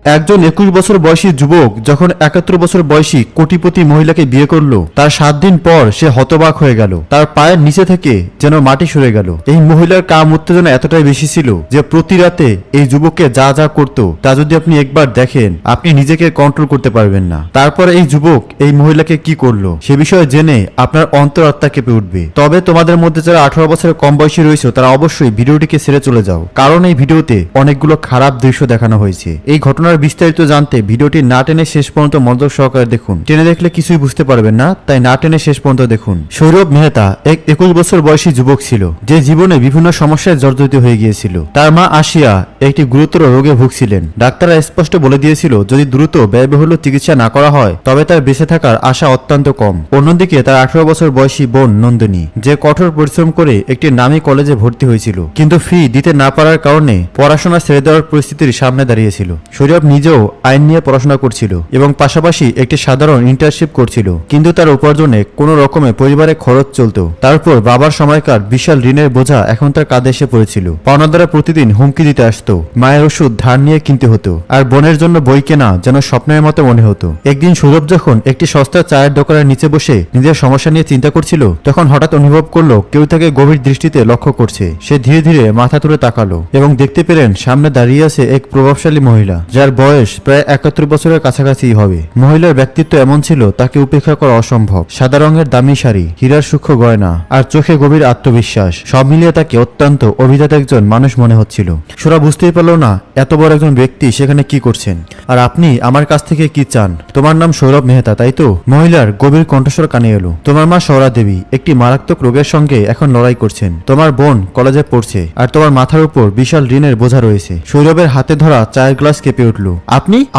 একজন 21 বছর বয়সী যুবক যখন 71 বছর বয়সী কোটিপতি মহিলাকে বিয়ে করলো, তার 7 দিন পর সে হতবাক হয়ে গেল। তার পায়ের নিচে থেকে যেন মাটি সরে গেল। এই মহিলার কাম উত্তেজনা এতটাই বেশি ছিল যে প্রতি রাতে এই যুবককে যা যা করত তা যদি আপনি একবার দেখেন, আপনি নিজেকে কন্ট্রোল করতে পারবেন না। তারপর এই যুবক এই মহিলাকে কি করলো সে বিষয়ে জেনে আপনার অন্তরাত্মা কেঁপে উঠবে। তবে তোমাদের মধ্যে যারা 18 বছরের কম বয়সী রয়েছে তারা অবশ্যই ভিডিওটিকে ছেড়ে চলে যাও, কারণ এই ভিডিওতে অনেকগুলো খারাপ দৃশ্য দেখানো হয়েছে। এই ঘটনার বিস্তারিত জানতে ভিডিওটি না টেনে শেষ পর্যন্ত মনোযোগ সহকারে দেখুন। টেনে দেখলে কিছুই বুঝতে পারবেন না, তাই না টেনে শেষ পর্যন্ত দেখুন। সৌরভ মেহতা এক 21 বছর বয়সী যুবক ছিল যে জীবনে বিভিন্ন সমস্যায় জর্জরিত হয়ে গিয়েছিল। তার মা আসিয়া একটি গুরুতর রোগে ভুগছিলেন। ডাক্তাররা স্পষ্ট বলে দিয়েছিল যদি দ্রুত ব্যয়বহুল চিকিৎসা না করা হয় তবে তার বেঁচে থাকার আশা অত্যন্ত কম। অন্যদিকে তার 18 বছর বয়সী বোন নন্দিনী, যে কঠোর পরিশ্রম করে একটি নামী কলেজে ভর্তি হয়েছিল, কিন্তু ফি দিতে না পারার কারণে পড়াশোনা ছেড়ে দেওয়ার পরিস্থিতির সামনে দাঁড়িয়েছিল। সৌরভ নিজেও আইন নিয়ে পড়াশোনা করছিল এবং পাশাপাশি একটি সাধারণ ইন্টার্নশিপ করছিল, কিন্তু তার উপার্জনে কোনো রকমে পরিবারের খরচ চলত। তারপর বাবার সময়কার বিশাল ঋণের বোঝা এখন তার কাঁধে এসে পড়েছিল। পাওনাদাররা প্রতিদিন হুমকি দিতে আসতো, মায়ের ওষুধ ধার নিয়ে কিনতে হতো, আর বোনের জন্য বই কেনা যেন স্বপ্নের মতো মনে হতো। একদিন সৌরভ যখন একটি সস্তা চায়ের দোকানের নিচে বসে নিজের সমস্যা নিয়ে চিন্তা করছিল, তখন হঠাৎ অনুভব করলো কেউ তাকে গভীর দৃষ্টিতে লক্ষ্য করছে। সে ধীরে ধীরে মাথা তুলে তাকালো এবং দেখতে পেলেন সামনে দাঁড়িয়ে আছে এক প্রভাবশালী মহিলা, যার বয়স প্রায় 71 বছরের কাছাকাছি হবে। মহিলার ব্যক্তিত্ব এমন ছিল তাকে উপেক্ষা করা অসম্ভব। সাদা রঙের দামি শাড়ি, হীরার সূক্ষ্ম গয়না আর চোখে গভীর আত্মবিশ্বাস, সব মিলিয়ে তাকে অত্যন্ত অভিজাত একজন মানুষ মনে হচ্ছিল। সোরা বুঝতেই পারল না এত বড় একজন ব্যক্তি সেখানে কি করছেন। আর আপনি আমার কাছ থেকে কি চান? তোমার নাম সৌরভ মেহতা, তাই তো? মহিলার গভীর কণ্ঠস্বর কানে এলো। তোমার মা সৌরা দেবী একটি মারাত্মক রোগের সঙ্গে এখন লড়াই করছেন। তোমার বোন কলেজে পড়ছে আর তোমার মাথার উপর বিশাল ঋণের বোঝা রয়েছে। সৌরভের হাতে ধরা চায়ের গ্লাস কেঁপে উঠল।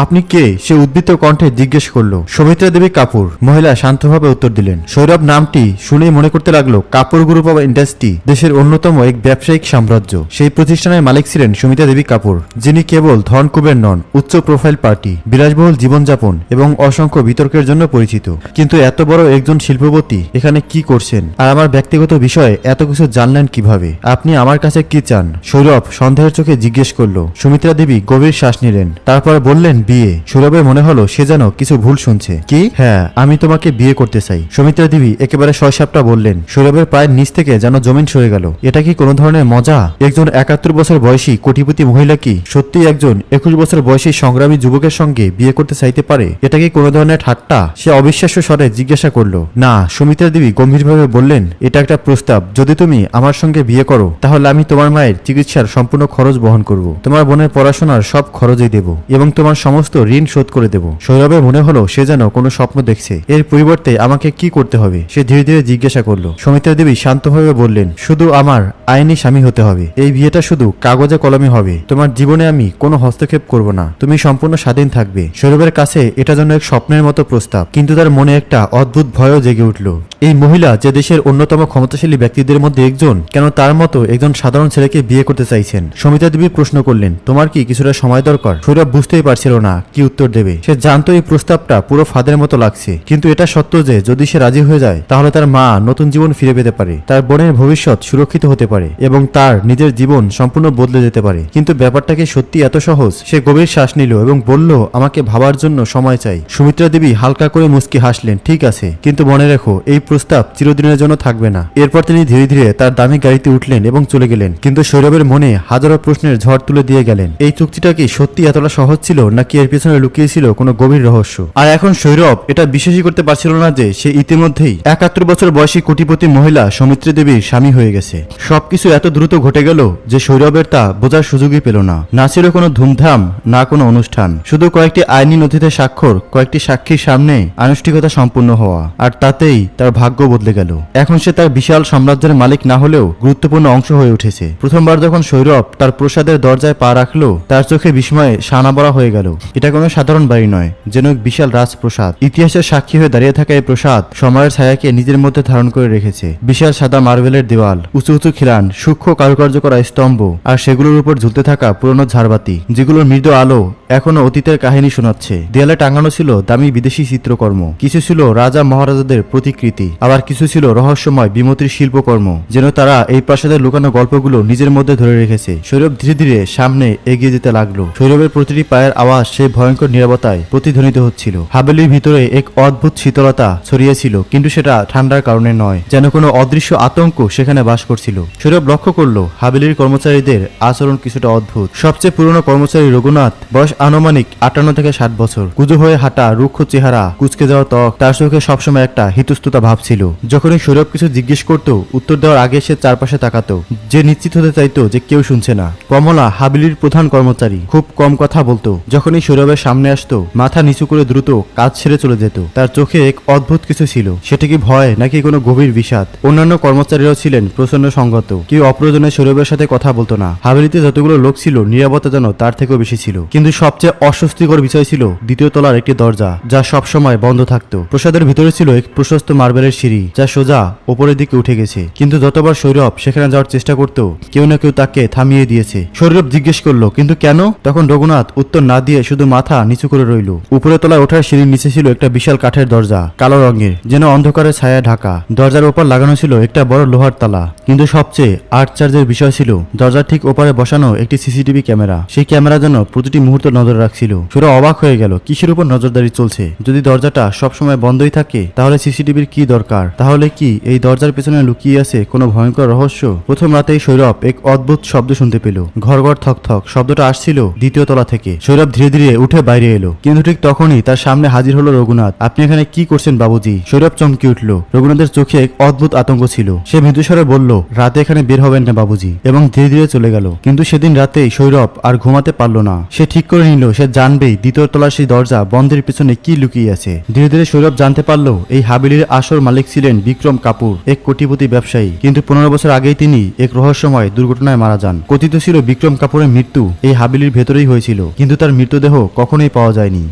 আপনি কে? সে উদ্বিগ্ন কণ্ঠে জিজ্ঞেস করলো। সৌমিত্রা দেবী কাপুর, মহিলা শান্তভাবে উত্তর দিলেন। সৌরভ নামটি শুনেই মনে করতে লাগলো কাপুর গ্রুপ অব ইন্ডাস্ট্রি দেশের অন্যতম এক ব্যবসায়িক সাম্রাজ্য। সেই প্রতিষ্ঠানের মালিক ছিলেন সৌমিত্রা দেবী কাপুর, যিনি কেবল ধন কুবের নন, উচ্চ প্রোফাইল পার্টি, বিলাসবহুল জীবনযাপন এবং অসংখ্য বিতর্কের জন্য পরিচিত। কিন্তু এত বড় একজন শিল্পপতি এখানে কি করছেন, আর আমার ব্যক্তিগত বিষয়ে এত কিছু জানলেন কিভাবে? আপনি আমার কাছে কি চান? সৌরভ সন্দেহের চোখে জিজ্ঞেস করলো। সৌমিত্রা দেবী গভীর শ্বাস নিলেন, তারপর বললেন বিয়ে। সৌরভের মনে হলো সে যেন কিছু ভুল শুনছে। কি? হ্যাঁ, আমি তোমাকে বিয়ে করতে চাই, সৌমিত্রা দেবী একেবারে শয়সাপটা বললেন। সৌরভের পায়ের নিচ থেকে যেন জমিন সরে গেল। এটা কি কোনো ধরনের মজা? একজন 71 বছর বয়সী কোটিপতি মহিলা কি সত্যি একজন 21 বছর বয়সী সংগ্রামী যুবকের সঙ্গে বিয়ে করতে চাইতে পারে? এটা কি কোনো ধরনের ঠাট্টা? সে অবিশ্বাস্য স্বরে জিজ্ঞাসা করলো। না, সৌমিত্রা দেবী গম্ভীরভাবে বললেন, এটা একটা প্রস্তাব। যদি তুমি আমার সঙ্গে বিয়ে করো তাহলে আমি তোমার মায়ের চিকিৎসার সম্পূর্ণ খরচ বহন করব, তোমার বোনের পড়াশোনার সব খরচই দেব এবং তোমার সমস্ত ঋণ শোধ করে দেব। সৌরভের মনে হলো সে যেন কোনো স্বপ্ন দেখছে। এর পরিবর্তে আমাকে কি করতে হবে? সে ধীরে ধীরে জিজ্ঞাসা করলো। সৌমিত্রা দেবী শান্তভাবে বললেন, শুধু আমার আইনি স্বামী হতে হবে। এই বিয়েটা শুধু কাগজে কলমে হবে। তোমার জীবনে আমি কোনো হস্তক্ষেপ করব না। তুমি সম্পূর্ণ স্বাধীন থাকবে। সৌরভের কাছে এটা যেন এক স্বপ্নের মতো প্রস্তাব, কিন্তু তার মনে একটা অদ্ভুত ভয়ও জেগে উঠল। এই মহিলা যে দেশের অন্যতম ক্ষমতাশালী ব্যক্তিদের মধ্যে একজন, কেন তার মতো একজন সাধারণ ছেলেকে বিয়ে করতে চাইছেন? সৌমিত্রা দেবী প্রশ্ন করলেন, তোমার কি কিছুটা সময় দরকার? সৌরভ বুঝতেই পারছিল না কি উত্তর দেবে। সে জানতো এই প্রস্তাবটা পুরো ফাঁদের মতো লাগছে, কিন্তু এটা সত্য যে যদি সে রাজি হয়ে যায় তাহলে তার মা নতুন জীবন ফিরে পেতে পারে, তার বোনের ভবিষ্যৎ সুরক্ষিত হতে পারে এবং তার নিজের জীবন সম্পূর্ণ বদলে যেতে পারে। কিন্তু ব্যাপারটা কি সত্যি এত সহজ? সে গভীর শ্বাস নিল এবং বলল, আমাকে ভাবার জন্য সময় চাই। সৌমিত্রা দেবী হালকা করে মুচকি হাসলেন। ঠিক আছে, কিন্তু মনে রেখো এই প্রস্তাব চিরদিনের জন্য থাকবে না। এরপর তিনি ধীরে ধীরে তার দামি গাড়িতে উঠলেন এবং চলে গেলেন। কিন্তু সৌরভের মনে হাজারো প্রশ্নের ঝড় তুলে দিয়ে গেলেন। এই চুক্তিটা কি সত্যি এতটা সহজ ছিল, নাকি এর পেছনে লুকিয়েছিল কোনো গভীর রহস্য? আর এখন সৌরভ এটা বিশ্বাসই করতে পারছিল না যে সে ইতিমধ্যেই 71 বছর বয়সী কোটিপতি মহিলা সৌমিত্রা দেবীর স্বামী হয়ে গেছে। সবকিছু এত দ্রুত ঘটে গেল যে সৌরভের তা বোঝার সুযোগই পেল না। না ছিল কোনো ধুমধাম, না কোনো অনুষ্ঠান, শুধু কয়েকটি আইনি নথিতে স্বাক্ষর, কয়েকটি সাক্ষীর সামনে আনুষ্ঠানিকতা সম্পূর্ণ হওয়া, আর তাতেই তার ভাগ্য বদলে গেল। এখন সে তার বিশাল সাম্রাজ্যের মালিক না হলেও গুরুত্বপূর্ণ অংশ হয়ে উঠেছে। প্রথমবার যখন সৌরভ তার প্রসাদের দরজায় পা রাখলো, তার চোখে বিস্ময়ে সানা বড়া হয়ে গেল। এটা কোনো সাধারণ বাড়ি নয়, যেন এক বিশাল রাজপ্রসাদ। ইতিহাসের সাক্ষী হয়ে দাঁড়িয়ে থাকা এই প্রসাদ সময়ের ছায়াকে নিজের মধ্যে ধারণ করে রেখেছে। বিশাল সাদা মার্বেলের দেওয়াল, উঁচু উঁচু খিলান, সূক্ষ্ম কারুকার্য করা স্তম্ভ, আর সেগুলোর উপর ঝুলতে থাকা পুরনো ঝাড়বাতি, যেগুলোর মৃদু আলো এখনো অতীতের কাহিনী শোনাচ্ছে। দেয়ালে টাঙানো ছিল দামি বিদেশি চিত্রকর্ম, কিছু ছিল রাজা মহারাজাদের প্রতিকৃতি, আবার কিছু ছিল রহস্যময় বিমূর্তির শিল্পকর্ম, যেন তারা এই প্রাসাদের লুকানো গল্পগুলো নিজের মধ্যে ধরে রেখেছে। সৌরভ ধীরে ধীরে সামনে এগিয়ে যেতে লাগলো। সৌরভের প্রতি প্রতিটি পায়ের আওয়াজ সেই ভয়ঙ্কর নীরবতায় প্রতিধ্বনিত হচ্ছিল। হাভেলির ভিতরে এক অদ্ভুত শীতলতা ছড়িয়েছিল, কিন্তু সেটা ঠান্ডার কারণে নয়, যেন কোনো অদৃশ্য আতঙ্ক সেখানে বাস করছিল। সৌরভ লক্ষ্য করলো হাভেলির কর্মচারীদের আচরণ কিছুটা অদ্ভুত। সবচেয়ে পুরনো কর্মচারী রঘুনাথ, বয়স আনুমানিক 58 থেকে 60 বছর, কুজো হয়ে হাঁটা, রুক্ষ চেহারা, কুচকে যাওয়া ত্বক, তার চোখে সবসময় একটা হিতস্ততা ভাব ছিল। যখনই সৌরভ কিছু জিজ্ঞেস করত, উত্তর দেওয়ার আগে সে চারপাশে তাকাতো, যে নিশ্চিত হতে চাইতো যে কেউ শুনছে না। কমলা হাভেলির প্রধান কর্মচারী, খুব কম কথা বলতো। যখনই সৌরভের সামনে আসতো, মাথা নিচু করে দ্রুত কাজ ছেড়ে চলে যেত। তার চোখে এক অদ্ভুত কিছু ছিল, সেটা কি ভয় নাকি কোনো গভীর বিষাদ? অন্যান্য কর্মচারীরাও ছিলেন প্রচন্ড সংগত, কেউ অপ্রয়োজনে সৌরভের সাথে কথা বলতো না। হাভেলিতে যতগুলো লোক ছিল, নিরাপত্তা যেন তার থেকেও বেশি ছিল। কিন্তু সবচেয়ে অস্বস্তিকর বিষয় ছিল দ্বিতীয় তলার একটি দরজা, যা সবসময় বন্ধ থাকতো। প্রসাদের ভিতরে ছিল এক প্রশস্ত মার্বেলের সিঁড়ি, যা সোজা ওপরের দিকে উঠে গেছে। কিন্তু যতবার সৌরভ সেখানে যাওয়ার চেষ্টা করত, কেউ না কেউ তাকে থামিয়ে দিয়েছে। সৌরভ জিজ্ঞেস করলো, কিন্তু কেন? তখন রঘুনাথ উত্তর না দিয়ে শুধু মাথা নিচু করে রইল। উপরে তলায় ওঠার সিঁড়ির নিচে ছিল একটা বিশাল কাঠের দরজা, কালো রঙের, যেন অন্ধকারের ছায়া ঢাকা। দরজার ওপর লাগানো ছিল একটা বড় লোহার তালা। কিন্তু সবচেয়ে আশ্চর্যের বিষয় ছিল দরজার ঠিক ওপারে বসানো একটি সিসিটিভি ক্যামেরা। সেই ক্যামেরা যেন প্রতিটি মুহূর্ত নজর রাখছিল। সৌরভ অবাক হয়ে গেল, কিসের উপর নজরদারি চলছে? যদি দরজাটা সবসময় বন্ধই থাকে, তাহলে সিসিটিভির কি দরকার? তাহলে কি এই দরজার পেছনে লুকিয়ে আছে কোনো ভয়ঙ্কর রহস্য? প্রথম রাতেই সৌরভ এক অদ্ভুত শব্দ শুনতে পেল। ঘর থক থক শব্দটা আসছিল দ্বিতীয় তলা থেকে। সৌরভ ধীরে ধীরে উঠে বাইরে এলো, কিন্তু ঠিক তখনই তার সামনে হাজির হলো রঘুনাথ। আপনি এখানে কি করছেন বাবুজি? সৌরভ চমকে উঠল। রঘুনাথের চোখে এক অদ্ভুত আতঙ্ক ছিল। সে মৃদুস্বরে বলল, রাতে এখানে বের হবেন না বাবুজি, এবং ধীরে ধীরে চলে গেল। কিন্তু সেদিন রাতেই সৌরভ আর ঘুমাতে পারল না। সে ঠিক করে নিল সে জানবেই দ্বিতীয় তলার সেই দরজা বন্ধের পিছনে কি লুকিয়ে আছে। ধীরে ধীরে সৌরভ জানতে পারল এই হাভেলির আসল মালিক ছিলেন বিক্রম কাপুর, এক কোটিপতি ব্যবসায়ী। কিন্তু 15 বছর আগেই তিনি এক রহস্যময় দুর্ঘটনায় মারা যান। কথিত ছিল বিক্রম কাপুরের মৃত্যু এই হাভেলির ভেতরেই হয়েছিল, কিন্তু তার মৃতদেহ কখনোই পাওয়া যায়নি।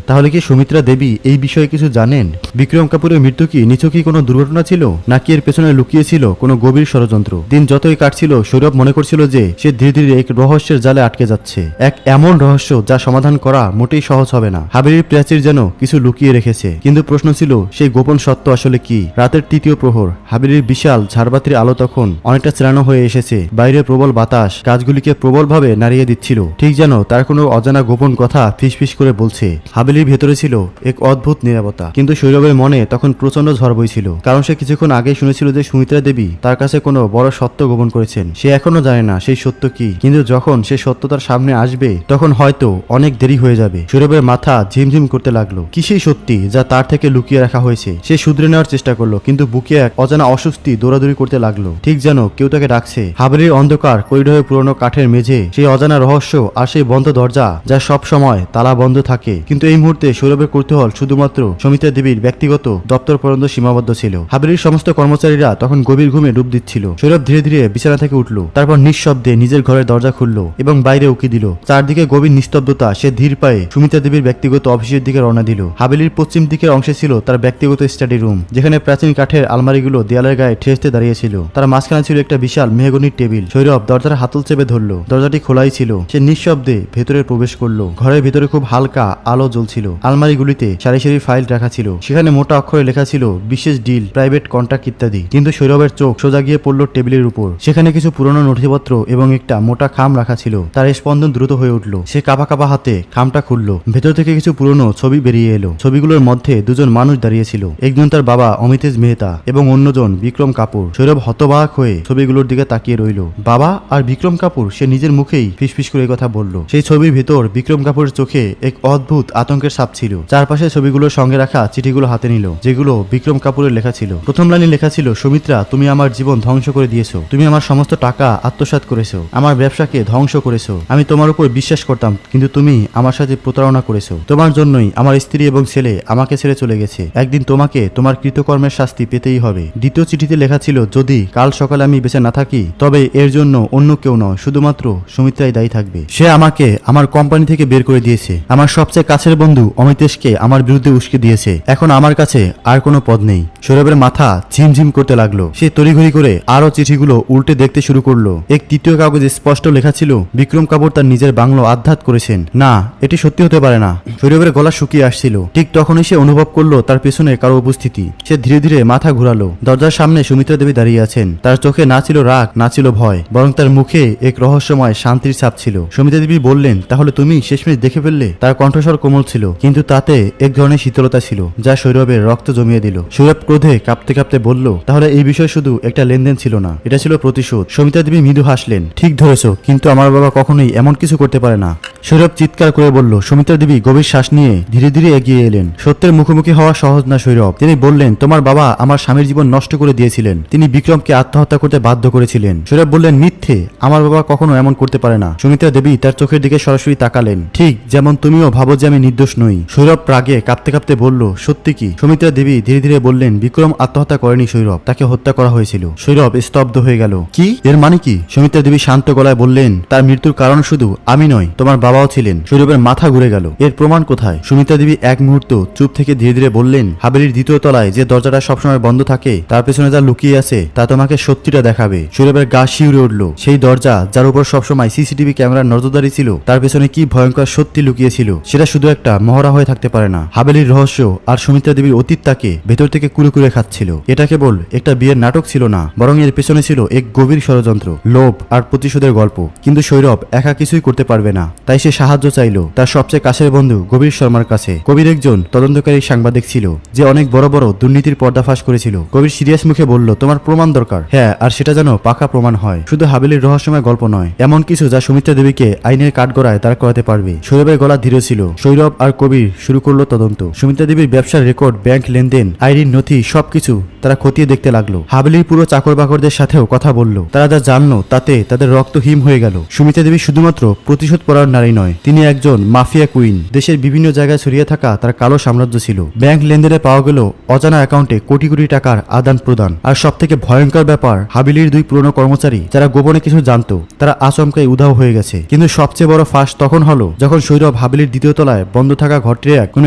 তাহলে কি সুমিত্রা দেবী এই বিষয়ে কিছু জানেন? বিক্রম কাপুরের মৃত্যু কি নিছকই কোনো দুর্ঘটনা ছিল, নাকি এর পেছনে লুকিয়ে ছিল কোনো গভীর ষড়যন্ত্র? দিন যতই কাটছিল, সৌরভ মনে করছিল যে সে ধীরে ধীরে এক রহস্যের জালে আটকে যাচ্ছে, এক এমন রহস্য যা সমাধান করা মোটেই সহজ হবে না। হাভেলির প্রাচীর যেন কিছু লুকিয়ে রেখেছে, কিন্তু প্রশ্ন ছিল সেই গোপন সত্য আসলে কি? রাতের তৃতীয় প্রহর, হাভেলির বিশাল ঝাড়বাতির আলো তখন অনেকটা চেরানো হয়ে এসেছে। বাইরে প্রবল বাতাস গাছগুলিকে প্রবলভাবে নাড়িয়ে দিচ্ছিল, ঠিক যেন তার কোনো অজানা গোপন কথা ফিসফিস করে বলছে। হাভেলির ভেতরে ছিল এক অদ্ভুত নীরবতা, কিন্তু সৌরভের মনে তখন প্রচন্ড ঝড় বইছিল, কারণ সে কিছুক্ষণ আগেই শুনেছিল যে সুমিত্রা দেবী তার কাছে কোনো বড় সত্য গোপন করেছেন। সে এখনো জানে না সেই সত্য কি, কিন্তু যখন সে সত্য তার সামনে আসবে, তখন হয়তো অনেক দেরি হয়ে যাবে। সৌরভের মাথা ঝিমঝিম করতে লাগলো। কি সেই সত্যি যা তার থেকে লুকিয়ে রাখা হয়েছে? সে শুধরে নেওয়ার চেষ্টা করলো, কিন্তু বুকে এক অজানা অস্বস্তি দৌড়াদৌড়ি করতে লাগলো, ঠিক যেন কেউ তাকে ডাকছে। হাভেলির অন্ধকার করিডোরে পুরনো কাঠের মেঝে, সেই অজানা রহস্য আর সেই বন্ধ দরজা যা সব সময় তালা বন্ধ থাকে। কিন্তু এই মুহূর্তে সৌরভের কৌতূহল শুধুমাত্র সুমিত্রা দেবীর ব্যক্তিগত দপ্তর পর্যন্ত সীমাবদ্ধ ছিল। হাভেলির সমস্ত কর্মচারীরা তখন গভীর ঘুমে ডুব দিচ্ছিল। সৌরভ ধীরে ধীরে বিছানা থেকে উঠল, তারপর নিঃশব্দে নিজের ঘরের দরজা খুলল এবং বাইরে উকি দিল। চারদিকে গভীর নিস্তব্ধতা। সে ধীর পায়ে সুমিত্রা দেবীর ব্যক্তিগত অফিসের দিকে রওনা দিল। হাভেলির পশ্চিম দিকের অংশে ছিল তার ব্যক্তিগত স্টাডি রুম, যেখানে প্রাচীন কাঠের আলমারিগুলো দেয়ালের গায়ে ঠেসতে দাঁড়িয়েছিল। তার মাঝখানে ছিল একটা বিশাল মেহগনির টেবিল। সৌরভ দরজার হাতল চেপে ধরল। দরজাটি খোলাই ছিল। সে নিঃশব্দে ভেতরে প্রবেশ করলো। ঘরের ভেতরে খুব হালকা আলো জ্বলছিল। আলমারিগুলিতে সারি সারি ফাইল রাখা ছিল, সেখানে মোটা অক্ষরে লেখা ছিল বিশেষ ডিল, প্রাইভেট কন্ট্রাক্ট ইত্যাদি। কিন্তু সৌরভের চোখ সোজা গিয়ে পড়ল টেবিলের উপর। সেখানে কিছু পুরনো নথিপত্র এবং একটা মোটা খাম রাখা ছিল। তার স্পন্দন দ্রুত হয়ে উঠল। সে কাঁপা কাঁপা হাতে খামটা খুলল। ভেতর থেকে কিছু পুরনো ছবি বেরিয়ে এলো। ছবিগুলোর মধ্যে দুজন মানুষ দাঁড়িয়ে ছিল। একজন তার বাবা অমিতেশ মেহতা এবং অন্যজন বিক্রম কাপুর। সৌরভ হতবাক হয়ে ছবিগুলোর দিকে তাকিয়ে রইল। বাবা আর বিক্রম কাপুর? সে নিজের মুখেই ফিসফিস করে কথা বলল। সেই ছবির ভেতর বিক্রম কাপুরের চোখে এক অদ্ভুত আতঙ্কের ছাপ ছিল। চারপাশে ছবিগুলোর সঙ্গে রাখা চিঠিগুলো হাতে নিল, যেগুলো বিক্রম কাপুরের লেখা ছিল। প্রথম লাইনে লেখা ছিল, সুমিত্রা, তুমি আমার জীবন ধ্বংস করে দিয়েছো। তুমি আমার সমস্ত টাকা আত্মসাৎ করেছো, আমার ব্যবসাকে ধ্বংস করেছো। আমি তোমার উপর বিশ্বাস করতাম, কিন্তু তুমি আমার সাথে প্রতারণা করেছো। তোমার জন্যই আমার স্ত্রী এবং ছেলে আমাকে ছেড়ে চলে গেছে। একদিন তোমাকে তোমার কৃতকর্মের শাস্তি পেতেই হবে। দ্বিতীয় চিঠিতে লেখা ছিল, যদি কাল সকালে আমি বেঁচে না থাকি, তবে এর জন্য অন্য কেউ নয়, শুধুমাত্র সুমিত্রাই দায়ী থাকবে। সে আমাকে আমার কোম্পানি থেকে বের করে দিয়েছে। আমার সবচেয়ে কাছের বন্ধু অমিতেশকে আমার বিরুদ্ধে উস্কে দিয়েছে। এখন আমার কাছে আর কোনো পদ নেই। সৌরভের মাথা ঝিমঝিম করতে লাগলো। সে তড়িঘড়ি করে আরো চিঠিগুলো উল্টে দেখতে শুরু করলো। এক তৃতীয় কাগজে স্পষ্ট লেখা ছিল, বিক্রম কাপুর তার নিজের বাংলো আধ্যাত করেছেন। না, এটি সত্যি হতে পারে না। সৌরভের গলা শুকিয়ে আসছিল। ঠিক তখনই সে অনুভব করলো তার পেছনে কারো উপস্থিতি। সে ধীরে ধীরে মাথা ঘুরালো। দরজার সামনে সুমিত্রা দেবী দাঁড়িয়ে আছেন। তার চোখে না ছিল রাগ, না ছিল ভয়, বরং তার মুখে এক রহস্যময় শান্তির ছাপ ছিল। সুমিত্রা দেবী বললেন, তাহলে তুমি তুমি শেষমেশ দেখে ফেললে। তার কণ্ঠস্বর কোমল ছিল, কিন্তু তাতে এক ধরনের শীতলতা ছিল যা সৌরভের রক্ত জমিয়ে দিল। সৌরভ ক্রোধে কাঁপতে কাঁপতে বলল, তাহলে এই বিষয় শুধু একটা লেনদেন ছিল না, এটা ছিল প্রতিশোধ। সমিতা দেবী মৃদু হাসলেন, ঠিক ধরেছ, কিন্তু আমার বাবা কখনোই এমন কিছু করতে পারে না। সৌরভ চিৎকার করে বলল। সমিতা দেবী গভীর শ্বাস নিয়ে ধীরে ধীরে এগিয়ে এলেন। সত্যের মুখোমুখি হওয়া সহজ না সৌরভ। তিনি বললেন, তোমার বাবা আমার স্বামীর জীবন নষ্ট করে দিয়েছিলেন, তিনি বিক্রমকে আত্মহত্যা করতে বাধ্য করেছিলেন। সৌরভ বললেন, মিথ্যে, আমার বাবা কখনো এমন করতে পারে না। সমিতা দেবী তার চোখের দিকে সরাসরি তাকালেন, ঠিক যেমন তুমিও ভাবো যে আমি নির্দোষ নই। সৌরভ রাগে কাঁপতে কাঁপতে বলল, সত্যি কি? সমিতা দেবী ধীরে ধীরে বললেন, বিক্রম আত্মহত্যা করেনি সৌরভ, তাকে হত্যা করা হয়েছিল। সৌরভ স্তব্ধ হয়ে গেল। কি? এর মানে কি? সমিতা দেবী শান্ত গলায় বললেন, তার মৃত্যুর কারণ শুধু আমি নয়, তোমার বাবাও ছিলেন। সৌরভের মাথা ঘুরে গেল। এর প্রমাণ কোথায়? সমিতা দেবী এক মুহূর্ত চুপ থেকে ধীরে ধীরে বললেন, হাবেলির দ্বিতীয় তলায় যে দরজাটা সবসময় বন্ধ থাকে, তার পেছনে যা লুকিয়ে আছে তা তোমাকে সত্যিটা দেখাবে। সৌরভের গা শিউরে উঠল। সেই দরজা যার উপর সবসময় সিসিটিভি ক্যামেরার নজরদারি ছিল, তার পেছনে কি ভয়ঙ্কর সত্যি লুকিয়েছিল সেটা শুধু একটা মহড়া হয়ে থাকতে পারে না। হাবেলির রহস্য আর সমিতা দেবীর অতীত তাকে ভেতর থেকে কুড়ে খাচ্ছিল। এটা কেবল একটা বিয়ের নাটক ছিল না, বরং এর পেছনে ছিল এক গভীর ষড়যন্ত্র, লোভ আর প্রতিশোধের গল্প। কিন্তু সৌরভ একা কিছুই করতে পারবে না, তাই সে সাহায্য চাইল তার সবচেয়ে কাছের বন্ধু কবির শর্মার কাছে। কবির একজন তদন্তকারী সাংবাদিক ছিল যে অনেক বড় বড় দুর্নীতির পর্দাফাশ করেছিল। কবির সিরিয়াস মুখে বলল, তোমার প্রমাণ দরকার। হ্যাঁ, আর সেটা যেন পাকা প্রমাণ হয়, শুধু হাবেলির রহস্যময় গল্প নয়, এমন কিছু যা সুমিত্রা দেবীকে আইনের কাঠগড়ায় দাঁড় করাতে পারবে। সৌরভের গলা ধীরে ছিল। সৌরভ আর কবির শুরু করলো তদন্ত। সুমিত্রা দেবীর ব্যবসার রেকর্ড, ব্যাংক লেনদেন, আইরির নথি, সবকিছু তারা খতিয়ে দেখতে লাগলো। হাবেলির পুরো চাকর বাকরদের সাথেও কথা বলল। তারা যা জানলো তাতে তাদের রক্ত হিম হয়ে গেল। সুমিত্রা দেবী শুধুমাত্র প্রতিশোধ পরায়ণ নারী নয়, তিনি একজন মাফিয়া কুইন। দেশের বিভিন্ন জায়গায় ছড়িয়ে থাকা তার কালো সাম্রাজ্য ছিল। ব্যাংক লেনদেনে পাওয়া গেল অজানা অ্যাকাউন্টে কোটি কোটি টাকার আদান প্রদান। আর সব থেকে ভয়ঙ্কর ব্যাপার, হাবেলির দুই পুরনো কর্মচারী যারা গোপনে কিছু জানতো, তারা আচমকাই উধাও হয়ে গেছে। কিন্তু সবচেয়ে বড় ফাঁস তখন হলো যখন সৌরভ হাবেলির দ্বিতীয় তলায় বন্ধ থাকা ঘরটির কোনো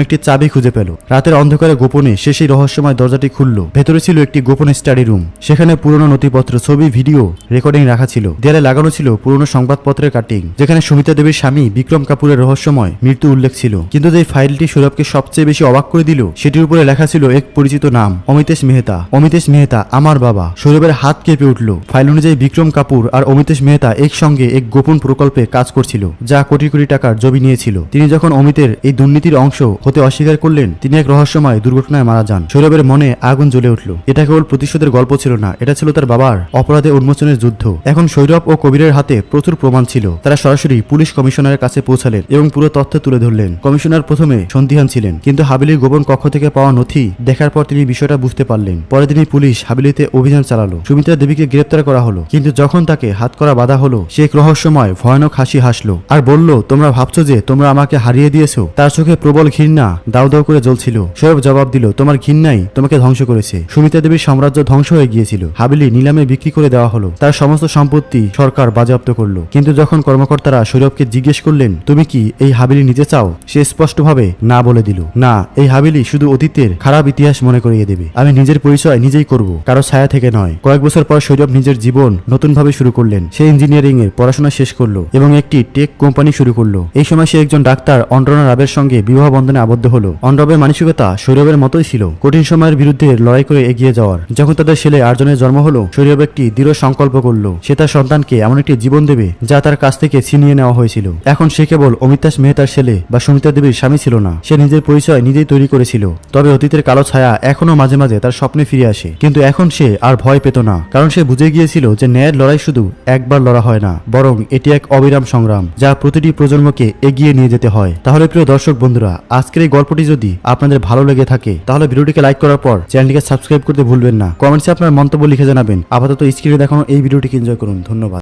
একটি চাবি খুঁজে পেল। রাতের অন্ধকারে গোপনে সে সেই রহস্যময় দরজাটি খুলল। ভেতরে ছিল একটি গোপন স্টাডি রুম। সেখানে পুরনো নথিপত্র, ছবি, ভিডিও রেকর্ডিং রাখা ছিল। দেয়ালে লাগানো ছিল পুরনো সংবাদপত্রের কাটিং, যেখানে সুমিতা দেবীর স্বামী বিক্রম কাপুরের রহস্যময় মৃত্যু উল্লেখ ছিল। কিন্তু যে ফাইলটি সৌরভকে সবচেয়ে বেশি অবাক করে দিল, সেটির উপরে লেখা ছিল এক পরিচিত নাম, অমিতেশ মেহতা। অমিতেশ মেহতা, আমার বাবা। সৌরভের হাত কেঁপে উঠল। ফাইল অনুযায়ী বিক্রম কাপুর আর অমিতেশ মেহতা একসঙ্গে এক গোপন প্রকল্পে কাজ করছিল, যা কোটি কোটি টাকার জমি নিয়েছিল। তিনি যখন অমিতের এই দুর্নীতির অংশ হতে অস্বীকার করলেন, তিনি এক রহস্যময় দুর্ঘটনায় মারা যান। সৌরভের মনে আগুন জ্বলে উঠল। এটা কেবল প্রতিশোধের গল্প ছিল না, এটা ছিল তার বাবার অপরাধে উন্মোচনের যুদ্ধ। এখন সৌরভ ও কবিরের হাতে প্রচুর প্রমাণ ছিল। তারা সরাসরি পুলিশ কমিশনারের কাছে পৌঁছালেন এবং পুরো তথ্য তুলে ধরলেন। কমিশনার প্রথমে সন্দিহান ছিলেন, কিন্তু হাবেলির গোপন কক্ষ থেকে পাওয়া নথি দেখার পর তিনি বিষয়টা বুঝতে পারলেন। পরে তিনি পুলিশ হাবেলিতে অভিযান চালালো। সুমিত্রা দেবীকে গ্রেপ্তার করা হলো, কিন্তু যখন তাকে হাতকড়া বাঁধা হলো, সে এক রহস্যময় ভয়ানক হাসি হাসলো আর বলল, তোমরা ভাবছো যে তোমরা আমাকে হারিয়ে দিয়েছো? তার চোখে প্রবল ঘৃণা দাউ দাউ করে জ্বলছিল। সৌরভ জবাব দিল, তোমার ঘৃণাই তোমাকে ধ্বংস করেছে। সুমিত্রা দেবীর সাম্রাজ্য ধ্বংস হয়ে গিয়েছিল। হাবেলি নিলামে বিক্রি করে দেওয়া হলো। তার সমস্ত সম্পত্তি সরকার বাজেয়াপ্ত করলো। কিন্তু যখন কর্মকর্তারা সৌরভকে জিজ্ঞেস করলেন, তুমি কি এই হাবেলি নিতে চাও, সে স্পষ্টভাবে না বলে দিল। না, এই হাবেলি শুধু অতীতের খারাপ ইতিহাস মনে করিয়ে দেবে। আমি নিজের পরিচয় নিজেই করব, কারো ছায়া থেকে নয়। কয়েক বছর পর সৌরভ নিজের জীবন নতুনভাবে শুরু করলেন। সে ইঞ্জিনিয়ারিং এর পড়াশোনা শেষ করলো এবং একটি টেক কোম্পানি শুরু করলো। এই সময় সে একজন ডাক্তার অনরনা রাবের সঙ্গে বিবাহ বন্ধনে আবদ্ধ হলো। অনরবের মানসিকতা সৌরভের মতোই ছিল, কঠিন সময়ের বিরুদ্ধে লড়াই করে এগিয়ে যাওয়ার। যখন তাদের ছেলে আর্জনের জন্ম হলো, সৌরভ একটি দৃঢ় সংকল্প করলো। সে তার সন্তানকে এমন একটি জীবন দেবে যা তার কাছ থেকে ছিনিয়ে নেওয়া হয়েছিল। এখন সে কেবল অমিতাভ মেহতার ছেলে বা সুমিত্রা দেবীর স্বামী ছিল না, সে নিজের পরিচয় নিজেই তৈরি করেছিল। তবে অতীতের কালো ছায়া এখনো মাঝে মাঝে তার স্বপ্নে ফিরে আসে, কিন্তু এখন সে আর ভয় পেত না, কারণ সে বুঝে গিয়েছিল যে ন্যায়ের লড়াই শুধু একবার লড়া হয় না, বরং এটি এক অবিরাম সংগ্রাম যা প্রতিটি প্রজন্মকে এগিয়ে নিয়ে যেতে হয়। তাহলে প্রিয় দর্শক বন্ধুরা, আজকের এই গল্পটি যদি আপনাদের ভালো লেগে থাকে, তাহলে ভিডিওটিকে লাইক করার পর চ্যানেলটিকে সাবস্ক্রাইব করতে ভুলবেন না। কমেন্টসে আপনার মন্তব্য লিখে জানাবেন। আপাতত স্ক্রিনে দেখানো এই ভিডিওটিকে এনজয় করুন। ধন্যবাদ।